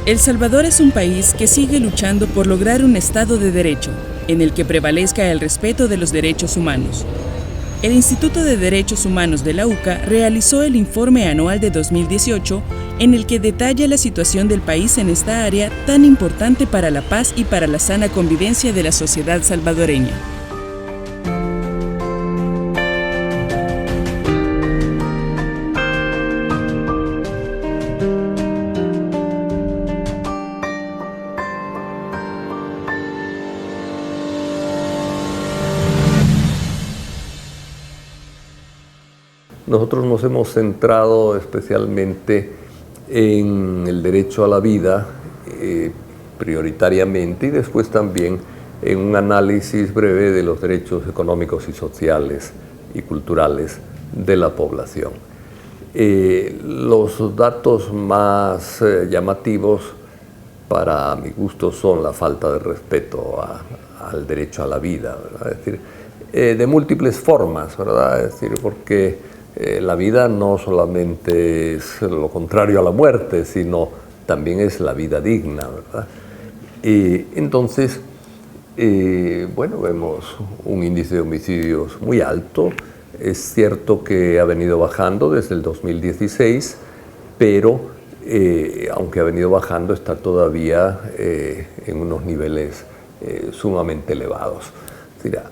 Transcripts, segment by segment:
El Salvador es un país que sigue luchando por lograr un Estado de Derecho, en el que prevalezca el respeto de los derechos humanos. El Instituto de Derechos Humanos de la UCA realizó el informe anual de 2018, en el que detalla la situación del país en esta área tan importante para la paz y para la sana convivencia de la sociedad salvadoreña. Nosotros nos hemos centrado especialmente en el derecho a la vida, prioritariamente, y después también en un análisis breve de los derechos económicos y sociales y culturales de la población. Los datos más llamativos para mi gusto son la falta de respeto al derecho a la vida, ¿verdad? Es decir, de múltiples formas, ¿verdad? Es decir, porque la vida no solamente es lo contrario a la muerte, sino también es la vida digna, ¿verdad? Entonces, bueno, vemos un índice de homicidios muy alto. Es cierto que ha venido bajando desde el 2016, pero aunque ha venido bajando, está todavía en unos niveles sumamente elevados.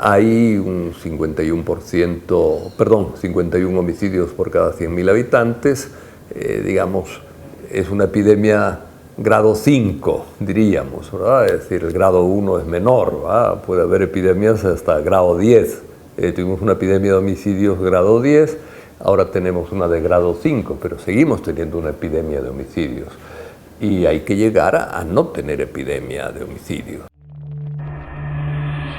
Hay un 51 homicidios por cada 100.000 habitantes, digamos, es una epidemia grado 5, diríamos, ¿verdad? Es decir, el grado 1 es menor, ¿verdad? Puede haber epidemias hasta grado 10. Tuvimos una epidemia de homicidios grado 10, ahora tenemos una de grado 5, pero seguimos teniendo una epidemia de homicidios. Y hay que llegar a no tener epidemia de homicidios.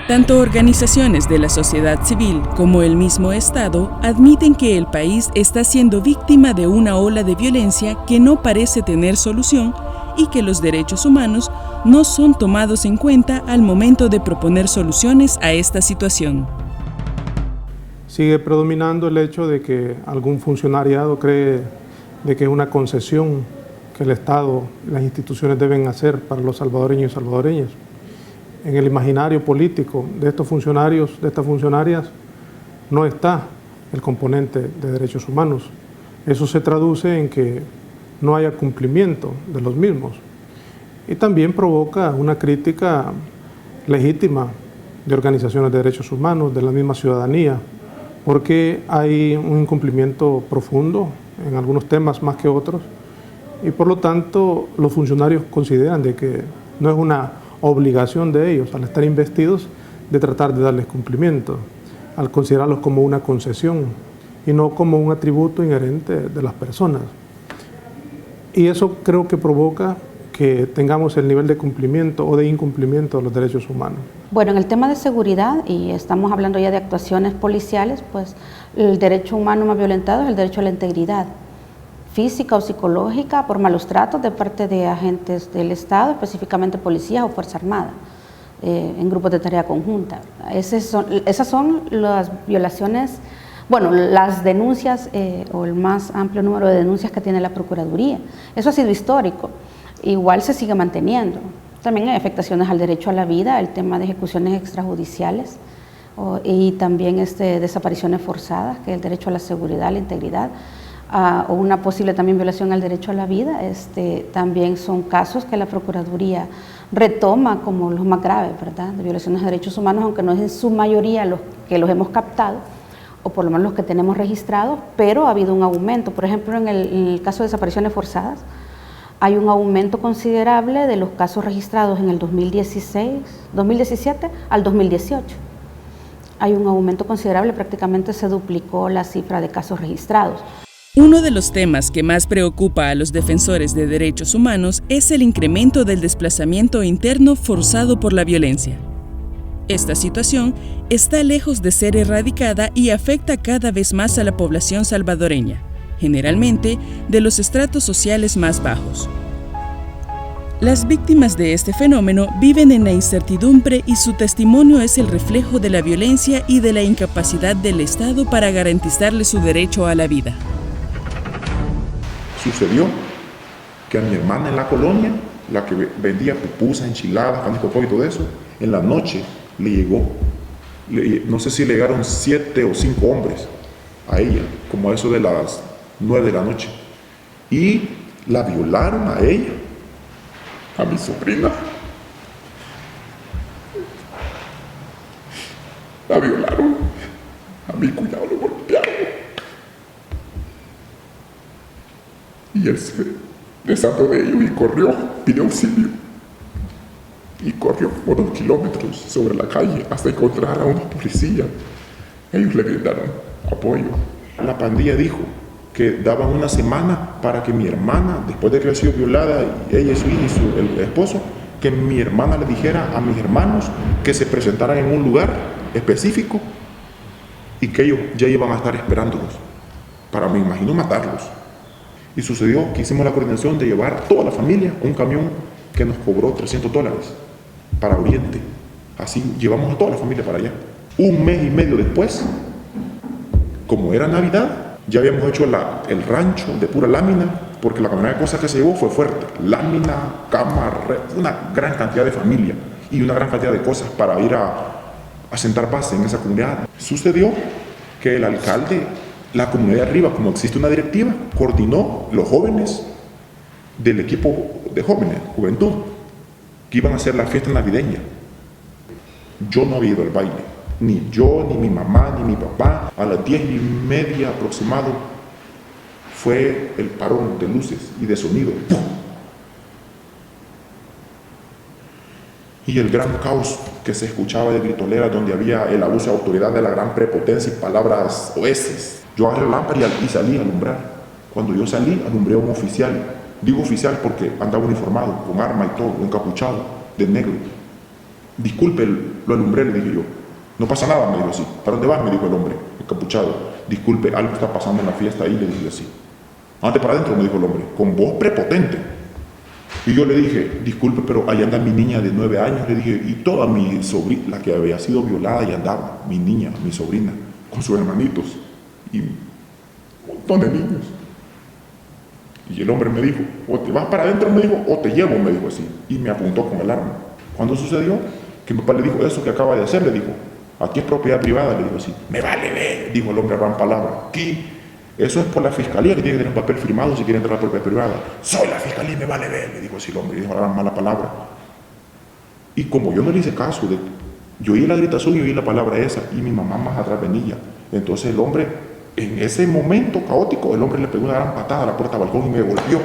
Tanto organizaciones de la sociedad civil como el mismo Estado admiten que el país está siendo víctima de una ola de violencia que no parece tener solución y que los derechos humanos no son tomados en cuenta al momento de proponer soluciones a esta situación. Sigue predominando el hecho de que algún funcionariado cree de que es una concesión que el Estado y las instituciones deben hacer para los salvadoreños y salvadoreñas. En el imaginario político de estos funcionarios, de estas funcionarias, no está el componente de derechos humanos. Eso se traduce en que no haya cumplimiento de los mismos. Y también provoca una crítica legítima de organizaciones de derechos humanos, de la misma ciudadanía, porque hay un incumplimiento profundo en algunos temas más que otros, y por lo tanto los funcionarios consideran de que no es una obligación de ellos, al estar investidos, de tratar de darles cumplimiento, al considerarlos como una concesión y no como un atributo inherente de las personas. Y eso creo que provoca que tengamos el nivel de cumplimiento o de incumplimiento de los derechos humanos. Bueno, en el tema de seguridad, y estamos hablando ya de actuaciones policiales, pues el derecho humano más violentado es el derecho a la integridad física o psicológica por malos tratos de parte de agentes del Estado, específicamente policías o Fuerza Armada, en grupos de tarea conjunta. Esas son las violaciones, bueno, las denuncias o el más amplio número de denuncias que tiene la Procuraduría. Eso ha sido histórico, igual se sigue manteniendo. También hay afectaciones al derecho a la vida, el tema de ejecuciones extrajudiciales y también desapariciones forzadas, que es el derecho a la seguridad, a la integridad, o una posible también violación al derecho a la vida. También son casos que la Procuraduría retoma como los más graves, ¿verdad?, de violaciones de derechos humanos, aunque no es en su mayoría los que los hemos captado, o por lo menos los que tenemos registrados, pero ha habido un aumento. Por ejemplo, en el caso de desapariciones forzadas, hay un aumento considerable de los casos registrados en el 2017 al 2018. Hay un aumento considerable, prácticamente se duplicó la cifra de casos registrados. Uno de los temas que más preocupa a los defensores de derechos humanos es el incremento del desplazamiento interno forzado por la violencia. Esta situación está lejos de ser erradicada y afecta cada vez más a la población salvadoreña, generalmente de los estratos sociales más bajos. Las víctimas de este fenómeno viven en la incertidumbre y su testimonio es el reflejo de la violencia y de la incapacidad del Estado para garantizarle su derecho a la vida. Sucedió que a mi hermana en la colonia la que vendía pupusas, enchiladas, pan de coco y todo eso, en la noche le llegó, no sé si le llegaron 7 o 5 hombres a ella, como a eso de las 9 de la noche, y la violaron a ella, a mi sobrina. La violaron, a mi cuñado lo golpearon. Y él se desató de ellos y corrió, pidió auxilio. Y corrió por 2 kilómetros sobre la calle hasta encontrar a unos policías. Ellos le brindaron apoyo. La pandilla dijo que daban una semana para que mi hermana, después de que había sido violada, ella, su hija y el esposo, que mi hermana le dijera a mis hermanos que se presentaran en un lugar específico y que ellos ya iban a estar esperándolos para, me imagino, matarlos. Y sucedió que hicimos la coordinación de llevar toda la familia a un camión que nos cobró $300 para Oriente. Así llevamos a toda la familia para allá. Un mes y medio después, como era Navidad, ya habíamos hecho el rancho de pura lámina, porque la cantidad de cosas que se llevó fue fuerte. Lámina, cama, una gran cantidad de familia y una gran cantidad de cosas para ir a sentar base en esa comunidad. Sucedió que el alcalde, la comunidad de arriba, como existe una directiva, coordinó los jóvenes del equipo de jóvenes, juventud, que iban a hacer la fiesta navideña. Yo no había ido al baile, ni yo, ni mi mamá, ni mi papá. A las 10:30 aproximado fue el parón de luces y de sonido. ¡Pum! Y el gran caos que se escuchaba de gritolera, donde había el abuso de autoridad de la gran prepotencia y palabras oeces. Yo agarré la lámpara y salí a alumbrar. Cuando yo salí, alumbré a un oficial. Digo oficial porque andaba uniformado, con arma y todo, encapuchado, de negro. Disculpe, lo alumbré, le dije yo. No pasa nada, me dijo así. ¿Para dónde vas?, me dijo el hombre, encapuchado. Disculpe, algo está pasando en la fiesta ahí, le dije así. Ande para adentro, me dijo el hombre, con voz prepotente. Y yo le dije, disculpe, pero ahí anda mi niña de 9 años, le dije, y toda mi sobrina, la que había sido violada, y andaba, mi niña, mi sobrina, con sus hermanitos, y un montón de niños. Y el hombre me dijo, o te vas para adentro, me dijo, o te llevo, me dijo así, y me apuntó con el arma. Cuando sucedió, que mi papá le dijo, eso que acaba de hacer, le dijo, aquí es propiedad privada, le dijo así, me vale ver, dijo el hombre a gran palabra, aquí, eso es por la fiscalía que tiene que tener un papel firmado si quiere entrar a la propiedad privada. Soy la fiscalía y me vale ver, le dijo así el hombre, y dijo la gran mala palabra. Y como yo no le hice caso, yo oí la gritación y oí la palabra esa, y mi mamá más atrás venía. Entonces el hombre, en ese momento caótico, el hombre le pegó una gran patada a la puerta del balcón y me golpeó.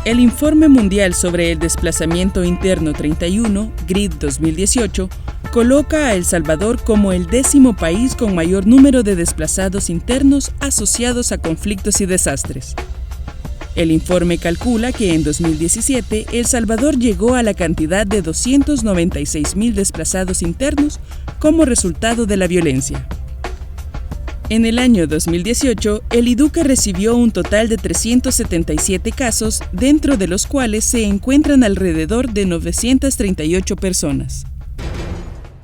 El Informe Mundial sobre el Desplazamiento Interno 31, GRID 2018, coloca a El Salvador como el 10º país con mayor número de desplazados internos asociados a conflictos y desastres. El informe calcula que en 2017 El Salvador llegó a la cantidad de 296.000 desplazados internos como resultado de la violencia. En el año 2018, el IDUCA recibió un total de 377 casos, dentro de los cuales se encuentran alrededor de 938 personas.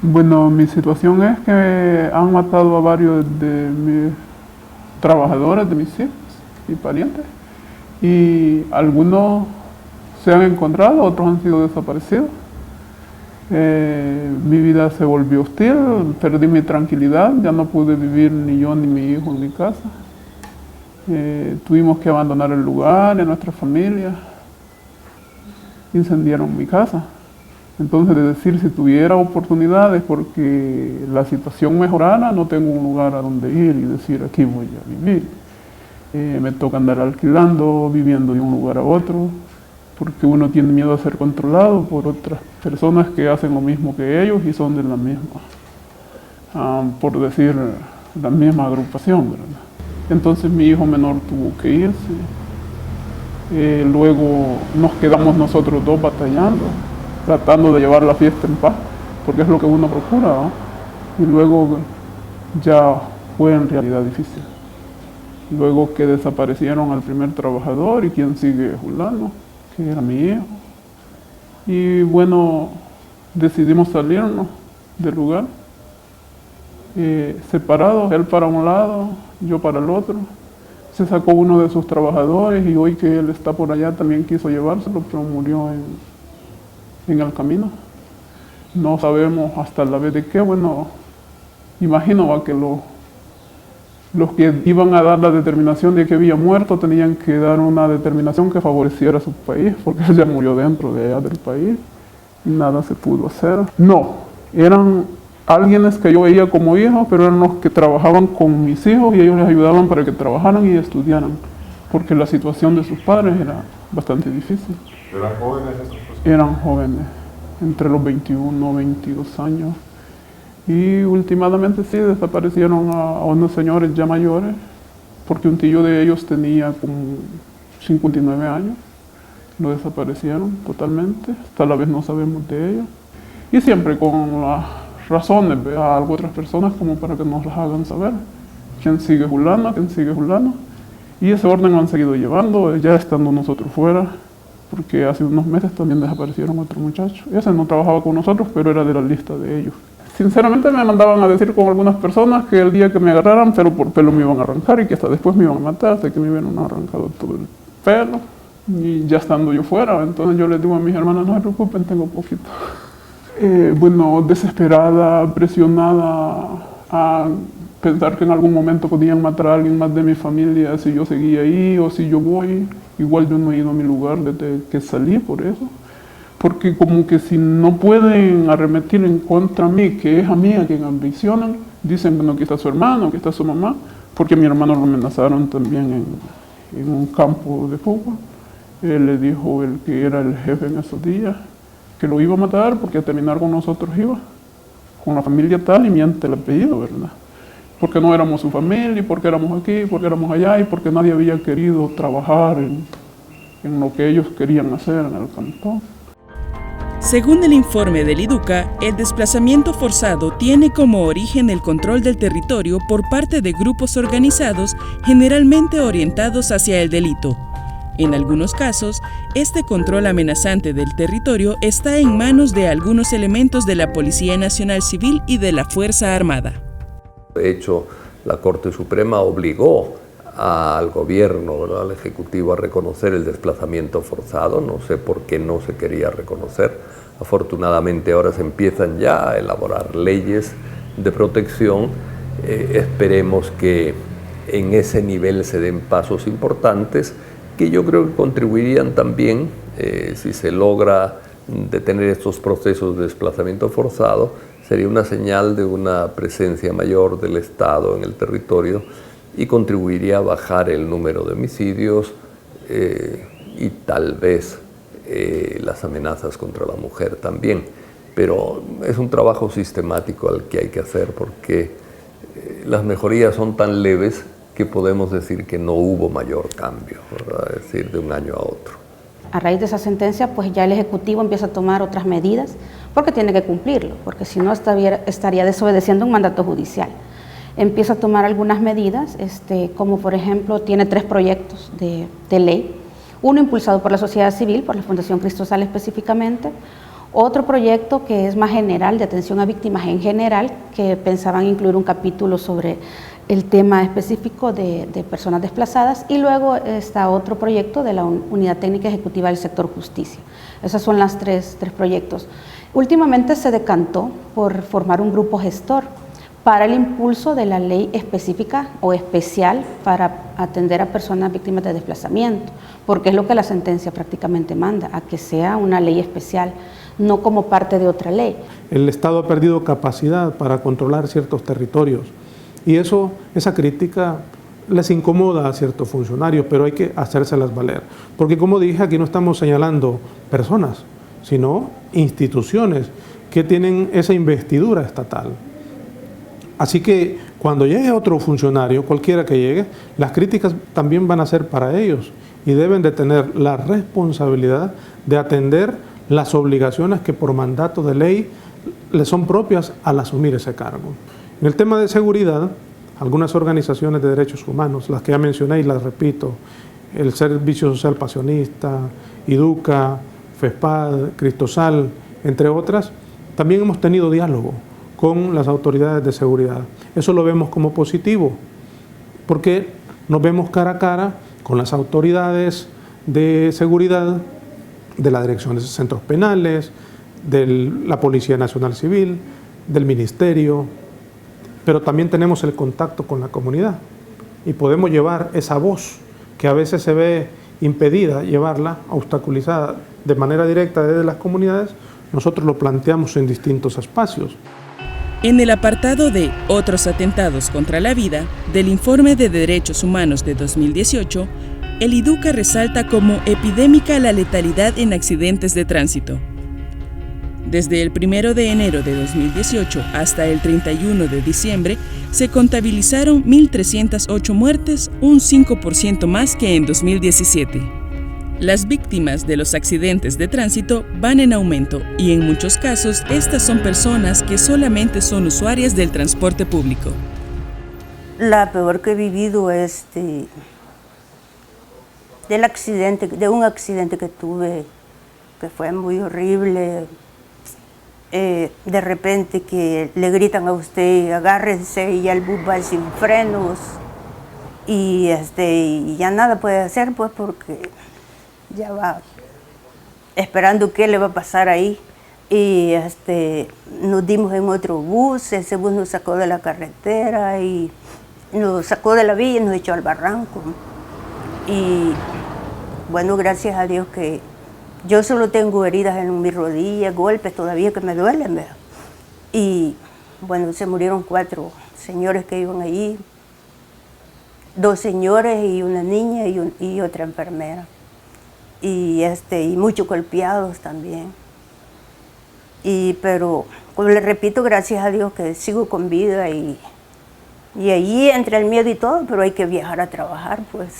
Bueno, mi situación es que han matado a varios de mis trabajadores, de mis hijos y parientes, y algunos se han encontrado, otros han sido desaparecidos. Mi vida se volvió hostil, perdí mi tranquilidad, ya no pude vivir ni yo ni mi hijo en mi casa. Tuvimos que abandonar el lugar, en nuestra familia. Incendiaron mi casa. Entonces, de decir, si tuviera oportunidades porque la situación mejorara, no tengo un lugar a donde ir y decir, aquí voy a vivir. Me toca andar alquilando, viviendo de un lugar a otro, porque uno tiene miedo a ser controlado por otras personas que hacen lo mismo que ellos y son de la misma, por decir, la misma agrupación, ¿verdad? Entonces mi hijo menor tuvo que irse. Luego nos quedamos nosotros dos batallando, tratando de llevar la fiesta en paz, porque es lo que uno procura, ¿no? Y luego ya fue en realidad difícil. Luego que desaparecieron al primer trabajador y quien sigue Julano, que era mi hijo. Y bueno, decidimos salirnos del lugar, separados, él para un lado, yo para el otro. se sacó uno de sus trabajadores y hoy que él está por allá también quiso llevárselo, pero murió en el camino. No sabemos hasta la vez de qué, bueno, imagino que los que iban a dar la determinación de que había muerto tenían que dar una determinación que favoreciera a su país, porque él ya murió dentro de allá del país y nada se pudo hacer. No, eran alguienes que yo veía como hijos, pero eran los que trabajaban con mis hijos y ellos les ayudaban para que trabajaran y estudiaran, porque la situación de sus padres era bastante difícil. ¿Eran jóvenes esas personas? Eran jóvenes, entre los 21 y 22 años. Y últimamente sí desaparecieron a unos señores ya mayores, porque un tío de ellos tenía como 59 años. Lo desaparecieron totalmente, hasta la vez no sabemos de ellos. Y siempre con las razones, a algo otras personas como para que nos las hagan saber. ¿Quién sigue fulano? ¿Quién sigue fulano? Y ese orden lo han seguido llevando, ya estando nosotros fuera, porque hace unos meses también desaparecieron otro muchacho. Ese no trabajaba con nosotros, pero era de la lista de ellos. Sinceramente me mandaban a decir con algunas personas que el día que me agarraran, pelo por pelo me iban a arrancar y que hasta después me iban a matar, hasta que me hubieran arrancado todo el pelo. Y ya estando yo fuera, entonces yo les digo a mis hermanas, no se preocupen, tengo poquito. Bueno, desesperada, presionada a pensar que en algún momento podían matar a alguien más de mi familia si yo seguía ahí o si yo voy. Igual yo no he ido a mi lugar desde que salí por eso. Porque como que si no pueden arremeter en contra mí, que es a mí a quien ambicionan, dicen que no, que está su hermano, que está su mamá, porque a mi hermano lo amenazaron también en un campo de fútbol. Él le dijo el que era el jefe en esos días, que lo iba a matar porque a terminar con nosotros iba, con la familia tal, y miente el apellido, ¿verdad? Porque no éramos su familia, y porque éramos aquí, porque éramos allá, y porque nadie había querido trabajar en lo que ellos querían hacer en el cantón. Según el informe del IDUCA, el desplazamiento forzado tiene como origen el control del territorio por parte de grupos organizados generalmente orientados hacia el delito. En algunos casos, este control amenazante del territorio está en manos de algunos elementos de la Policía Nacional Civil y de la Fuerza Armada. De hecho, la Corte Suprema obligó al gobierno, ¿verdad?, al Ejecutivo, a reconocer el desplazamiento forzado. No sé por qué no se quería reconocer. Afortunadamente ahora se empiezan ya a elaborar leyes de protección. Esperemos que en ese nivel se den pasos importantes que yo creo que contribuirían también, si se logra detener estos procesos de desplazamiento forzado, sería una señal de una presencia mayor del Estado en el territorio y contribuiría a bajar el número de homicidios y tal vez las amenazas contra la mujer también. Pero es un trabajo sistemático al que hay que hacer porque las mejorías son tan leves que podemos decir que no hubo mayor cambio, ¿verdad? Es decir, de un año a otro. A raíz de esa sentencia, pues ya el Ejecutivo empieza a tomar otras medidas porque tiene que cumplirlo, porque si no estaría desobedeciendo un mandato judicial. Empieza a tomar algunas medidas, como por ejemplo tiene 3 proyectos de ley, uno impulsado por la sociedad civil, por la Fundación Cristosal específicamente, otro proyecto que es más general, de atención a víctimas en general, que pensaban incluir un capítulo sobre el tema específico de personas desplazadas, y luego está otro proyecto de la Unidad Técnica Ejecutiva del Sector Justicia. Esos son los tres proyectos. Últimamente se decantó por formar un grupo gestor para el impulso de la ley específica o especial para atender a personas víctimas de desplazamiento, porque es lo que la sentencia prácticamente manda, a que sea una ley especial, no como parte de otra ley. El Estado ha perdido capacidad para controlar ciertos territorios y esa crítica les incomoda a ciertos funcionarios, pero hay que hacérselas valer, porque como dije, aquí no estamos señalando personas, sino instituciones que tienen esa investidura estatal. Así que cuando llegue otro funcionario, cualquiera que llegue, las críticas también van a ser para ellos y deben de tener la responsabilidad de atender las obligaciones que por mandato de ley les son propias al asumir ese cargo. En el tema de seguridad, algunas organizaciones de derechos humanos, las que ya mencioné y las repito, el Servicio Social Pasionista, IDUCA, FESPAD, Cristosal, entre otras, también hemos tenido diálogo con las autoridades de seguridad. Eso lo vemos como positivo, porque nos vemos cara a cara con las autoridades de seguridad, de la Dirección de Centros Penales, de la Policía Nacional Civil, del Ministerio, pero también tenemos el contacto con la comunidad y podemos llevar esa voz que a veces se ve impedida, llevarla, obstaculizada de manera directa desde las comunidades. Nosotros lo planteamos en distintos espacios. En el apartado de Otros atentados contra la vida del Informe de Derechos Humanos de 2018, el IDUCA resalta como epidémica la letalidad en accidentes de tránsito. Desde el 1 de enero de 2018 hasta el 31 de diciembre, se contabilizaron 1.308 muertes, un 5% más que en 2017. Las víctimas de los accidentes de tránsito van en aumento y en muchos casos estas son personas que solamente son usuarias del transporte público. La peor que he vivido es de un accidente que tuve, que fue muy horrible. De repente que le gritan a usted, agárrense, y ya el bus va sin frenos y ya nada puede hacer, pues, porque ya va esperando qué le va a pasar ahí. Y nos dimos en otro bus, ese bus nos sacó de la carretera y nos sacó de la vía y nos echó al barranco. Y bueno, gracias a Dios que yo solo tengo heridas en mis rodillas, golpes todavía que me duelen, ¿verdad? Y bueno, se murieron 4 señores que iban allí, 2 señores y una niña y otra enfermera. Y muchos golpeados también. Pero, como les repito, gracias a Dios que sigo con vida y allí entre el miedo y todo, pero hay que viajar a trabajar, pues.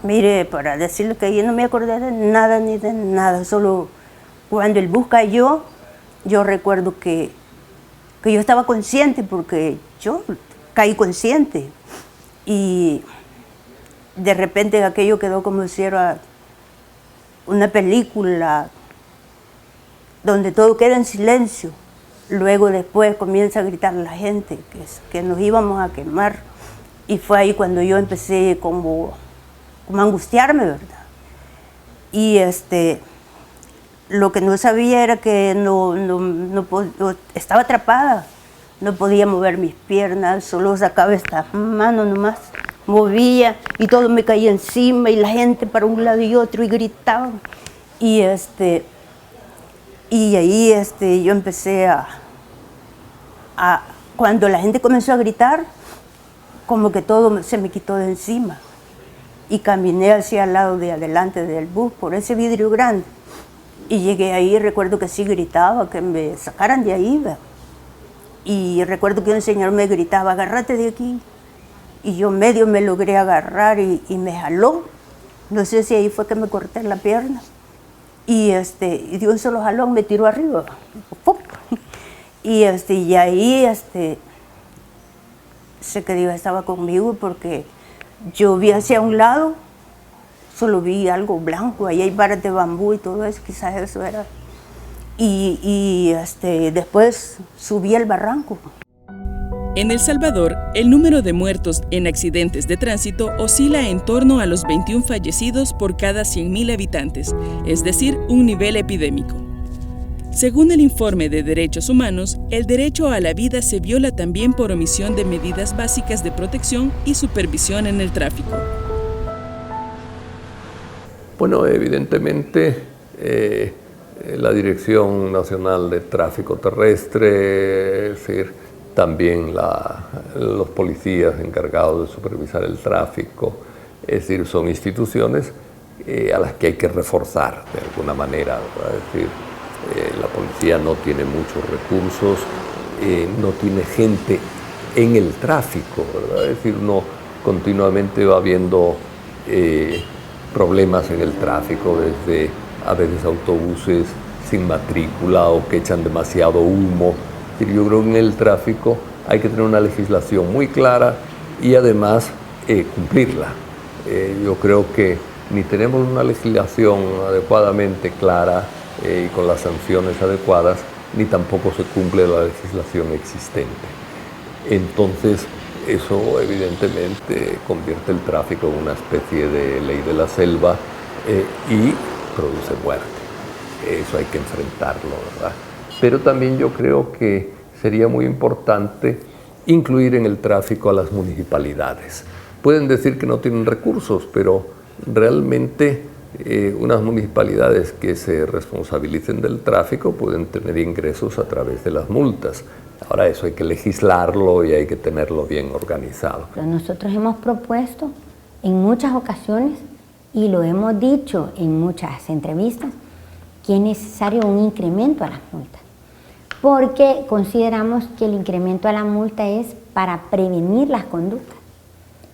Mire, para decirle que yo no me acordé de nada ni de nada, solo cuando el bus cayó, yo recuerdo que yo estaba consciente, porque yo caí consciente. Y de repente aquello quedó como si era una película donde todo queda en silencio. Luego después comienza a gritar la gente que nos íbamos a quemar. Y fue ahí cuando yo empecé como a angustiarme, ¿verdad? Y lo que no sabía era que no estaba atrapada, no podía mover mis piernas, solo sacaba esta mano nomás, movía y todo me caía encima y la gente para un lado y otro y gritaban. Y ahí yo empecé cuando la gente comenzó a gritar, como que todo se me quitó de encima. Y caminé hacia el lado de adelante del bus, por ese vidrio grande. Y llegué ahí, recuerdo que sí gritaba, que me sacaran de ahí, ¿verdad? Y recuerdo que un señor me gritaba, agárrate de aquí. Y yo medio me logré agarrar y me jaló. No sé si ahí fue que me corté la pierna. Y de un solo jalón me tiró arriba. Y ahí sé que Dios estaba conmigo, porque yo vi hacia un lado, solo vi algo blanco, ahí hay varas de bambú y todo eso, quizás eso era. Y después subí el barranco. En El Salvador, el número de muertos en accidentes de tránsito oscila en torno a los 21 fallecidos por cada 100.000 habitantes, es decir, un nivel epidémico. Según el Informe de Derechos Humanos, el derecho a la vida se viola también por omisión de medidas básicas de protección y supervisión en el tráfico. Bueno, evidentemente la Dirección Nacional de Tráfico Terrestre, es decir, también los policías encargados de supervisar el tráfico, es decir, son instituciones a las que hay que reforzar de alguna manera, ¿verdad? Es decir, la policía no tiene muchos recursos, no tiene gente en el tráfico, ¿verdad? Es decir, uno continuamente va viendo problemas en el tráfico, desde a veces autobuses sin matrícula o que echan demasiado humo. Es decir, yo creo que en el tráfico hay que tener una legislación muy clara y además cumplirla. Yo creo que ni tenemos una legislación adecuadamente clara y con las sanciones adecuadas, ni tampoco se cumple la legislación existente. Entonces, eso evidentemente convierte el tráfico en una especie de ley de la selva y produce muerte. Eso hay que enfrentarlo, ¿verdad? Pero también yo creo que sería muy importante incluir en el tráfico a las municipalidades. Pueden decir que no tienen recursos, pero realmente unas municipalidades que se responsabilicen del tráfico pueden tener ingresos a través de las multas. Ahora eso hay que legislarlo y hay que tenerlo bien organizado. Nosotros hemos propuesto en muchas ocasiones y lo hemos dicho en muchas entrevistas que es necesario un incremento a las multas, porque consideramos que el incremento a la multa es para prevenir las conductas,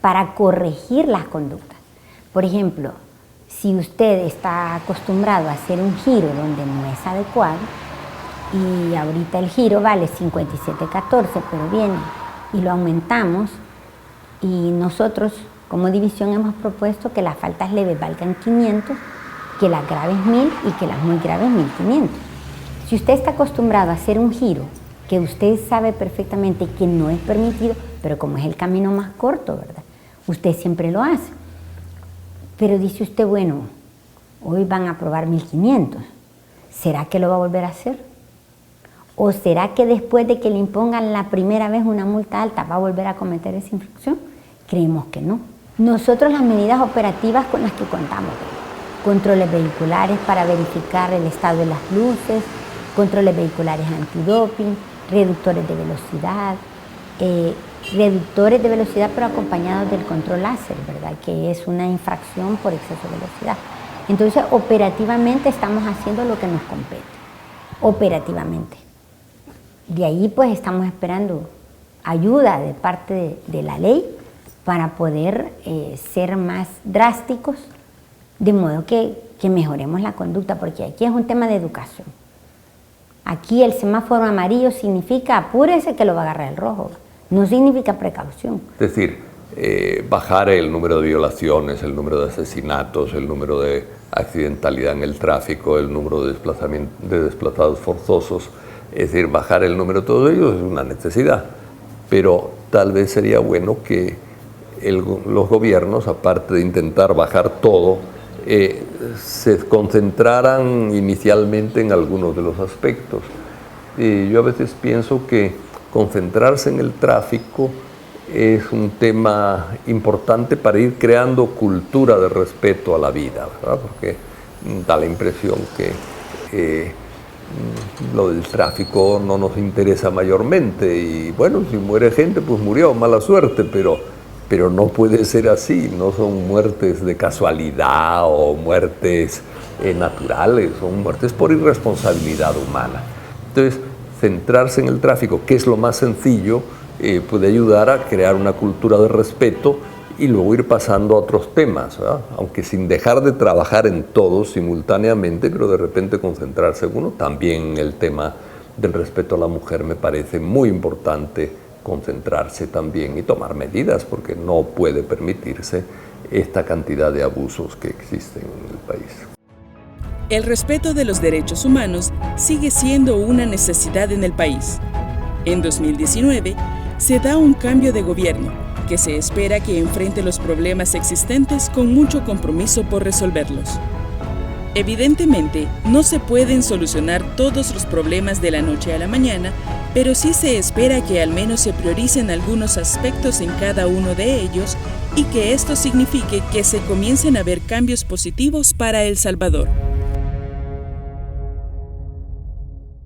para corregir las conductas. Por ejemplo, si usted está acostumbrado a hacer un giro donde no es adecuado y ahorita el giro vale 57.14, pero viene y lo aumentamos y nosotros como división hemos propuesto que las faltas leves valgan 500, que las graves 1.000 y que las muy graves 1.500. Si usted está acostumbrado a hacer un giro que usted sabe perfectamente que no es permitido, pero como es el camino más corto, ¿verdad? Usted siempre lo hace. Pero dice usted, bueno, hoy van a aprobar 1.500. ¿Será que lo va a volver a hacer? ¿O será que después de que le impongan la primera vez una multa alta va a volver a cometer esa infracción? Creemos que no. Nosotros las medidas operativas con las que contamos, controles vehiculares para verificar el estado de las luces, controles vehiculares antidoping, reductores de velocidad pero acompañados del control láser, ¿verdad? Que es una infracción por exceso de velocidad. Entonces, operativamente estamos haciendo lo que nos compete, operativamente. De ahí pues estamos esperando ayuda de parte de la ley para poder ser más drásticos, de modo que mejoremos la conducta, porque aquí es un tema de educación. Aquí el semáforo amarillo significa apúrese que lo va a agarrar el rojo, no significa precaución. Es decir, bajar el número de violaciones, el número de asesinatos, el número de accidentalidad en el tráfico, el número de desplazados forzosos, es decir, bajar el número de todo ello es una necesidad, pero tal vez sería bueno que los gobiernos, aparte de intentar bajar todo, se concentraran inicialmente en algunos de los aspectos. Yo a veces pienso que concentrarse en el tráfico es un tema importante para ir creando cultura de respeto a la vida, ¿verdad? Porque da la impresión que lo del tráfico no nos interesa mayormente y bueno, si muere gente pues murió, mala suerte, pero no puede ser así, no son muertes de casualidad o muertes naturales, son muertes por irresponsabilidad humana. Entonces, centrarse en el tráfico, que es lo más sencillo, puede ayudar a crear una cultura de respeto y luego ir pasando a otros temas, ¿verdad? Aunque sin dejar de trabajar en todos simultáneamente, pero de repente concentrarse en uno. También el tema del respeto a la mujer me parece muy importante concentrarse también y tomar medidas, porque no puede permitirse esta cantidad de abusos que existen en el país. El respeto de los derechos humanos sigue siendo una necesidad en el país. En 2019, se da un cambio de gobierno que se espera que enfrente los problemas existentes con mucho compromiso por resolverlos. Evidentemente, no se pueden solucionar todos los problemas de la noche a la mañana, pero sí se espera que al menos se prioricen algunos aspectos en cada uno de ellos y que esto signifique que se comiencen a ver cambios positivos para El Salvador.